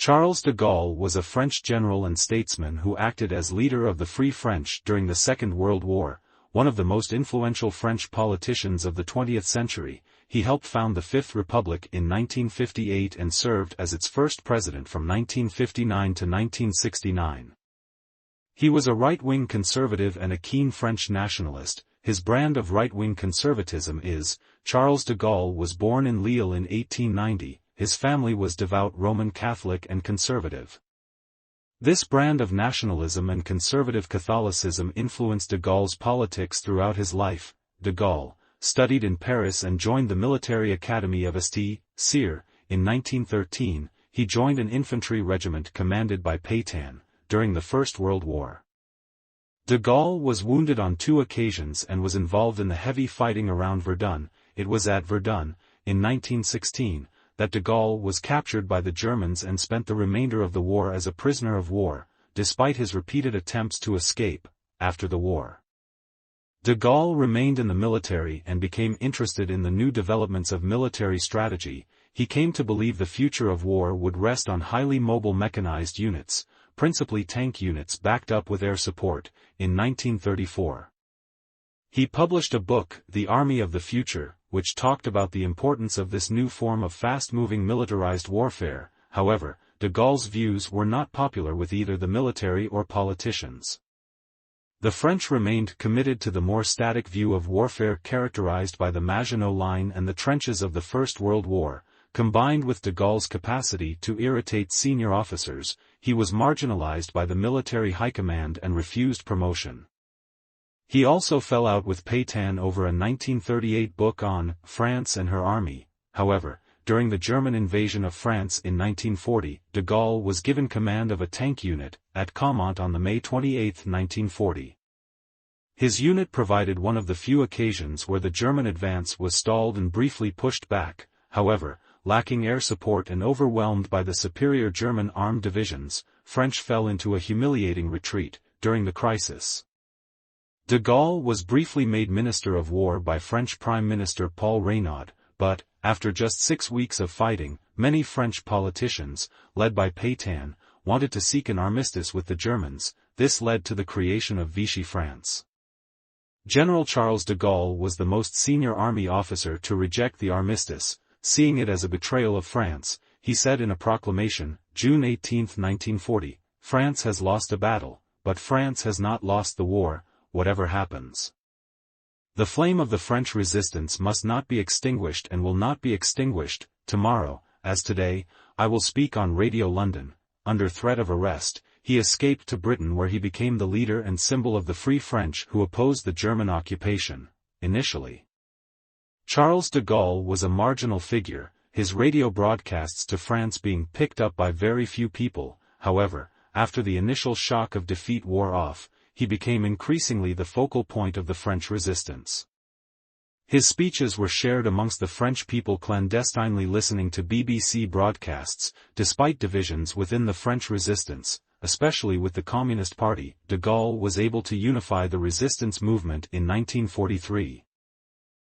Charles de Gaulle was a French general and statesman who acted as leader of the Free French during the Second World War, one of the most influential French politicians of the 20th century. He helped found the Fifth Republic in 1958 and served as its first president from 1959 to 1969. He was a right-wing conservative and a keen French nationalist. His brand of right-wing conservatism is, Charles de Gaulle was born in Lille in 1890, his family was devout Roman Catholic and conservative. This brand of nationalism and conservative Catholicism influenced de Gaulle's politics throughout his life. De Gaulle studied in Paris and joined the military academy of St. Cyr. In 1913, he joined an infantry regiment commanded by Pétain, during the First World War. De Gaulle was wounded on 2 occasions and was involved in the heavy fighting around Verdun. It was at Verdun, in 1916, that de Gaulle was captured by the Germans and spent the remainder of the war as a prisoner of war, despite his repeated attempts to escape. After the war, de Gaulle remained in the military and became interested in the new developments of military strategy. He came to believe the future of war would rest on highly mobile mechanized units, principally tank units backed up with air support. In 1934, he published a book, The Army of the Future, which talked about the importance of this new form of fast-moving militarized warfare. However, de Gaulle's views were not popular with either the military or politicians. The French remained committed to the more static view of warfare characterized by the Maginot Line and the trenches of the First World War. Combined with de Gaulle's capacity to irritate senior officers, he was marginalized by the military high command and refused promotion. He also fell out with Pétain over a 1938 book on France and her army. However, during the German invasion of France in 1940, de Gaulle was given command of a tank unit at Caumont on May 28, 1940. His unit provided one of the few occasions where the German advance was stalled and briefly pushed back. However, lacking air support and overwhelmed by the superior German armed divisions, French fell into a humiliating retreat. During the crisis, de Gaulle was briefly made Minister of War by French Prime Minister Paul Reynaud, but, after just 6 weeks of fighting, many French politicians, led by Pétain, wanted to seek an armistice with the Germans. This led to the creation of Vichy France. General Charles de Gaulle was the most senior army officer to reject the armistice, seeing it as a betrayal of France. He said in a proclamation, June 18, 1940, "France has lost a battle, but France has not lost the war, whatever happens. The flame of the French resistance must not be extinguished and will not be extinguished. Tomorrow, as today, I will speak on Radio London." Under threat of arrest, he escaped to Britain where he became the leader and symbol of the Free French who opposed the German occupation. Initially, Charles de Gaulle was a marginal figure, his radio broadcasts to France being picked up by very few people. However, after the initial shock of defeat wore off, he became increasingly the focal point of the French resistance. His speeches were shared amongst the French people clandestinely listening to BBC broadcasts. Despite divisions within the French resistance, especially with the Communist Party, de Gaulle was able to unify the resistance movement in 1943,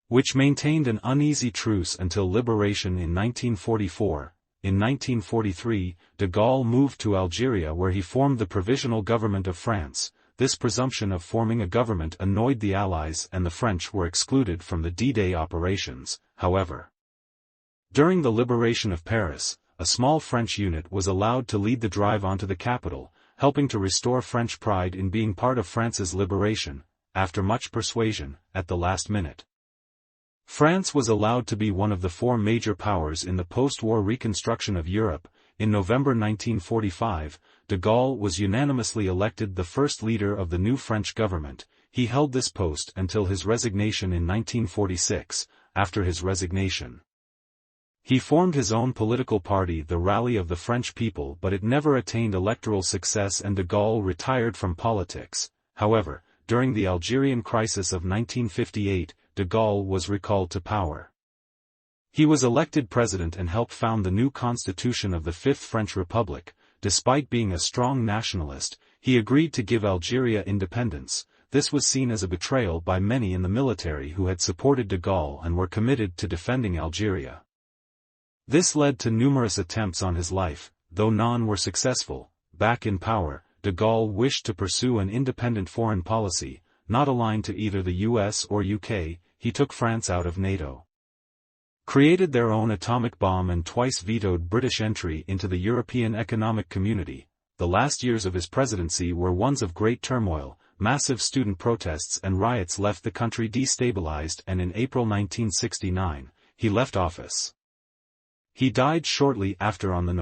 which maintained an uneasy truce until liberation in 1944. In 1943, de Gaulle moved to Algeria where he formed the Provisional Government of France. This presumption of forming a government annoyed the Allies and the French were excluded from the D-Day operations. However, during the liberation of Paris, a small French unit was allowed to lead the drive onto the capital, helping to restore French pride in being part of France's liberation. After much persuasion, at the last minute, France was allowed to be one of the 4 major powers in the post-war reconstruction of Europe. In November 1945, de Gaulle was unanimously elected the first leader of the new French government. He held this post until his resignation in 1946. After his resignation, he formed his own political party, the Rally of the French People, but it never attained electoral success and de Gaulle retired from politics. However, during the Algerian crisis of 1958, de Gaulle was recalled to power. He was elected president and helped found the new constitution of the Fifth French Republic. Despite being a strong nationalist, he agreed to give Algeria independence. This was seen as a betrayal by many in the military who had supported de Gaulle and were committed to defending Algeria. This led to numerous attempts on his life. though none were successful. Back in power, de Gaulle wished to pursue an independent foreign policy, not aligned to either the US or UK. He took France out of NATO, created their own atomic bomb, and twice vetoed British entry into the European Economic Community. The last years of his presidency were ones of great turmoil. Massive student protests and riots left the country destabilized, and in April 1969, he left office. He died shortly after on the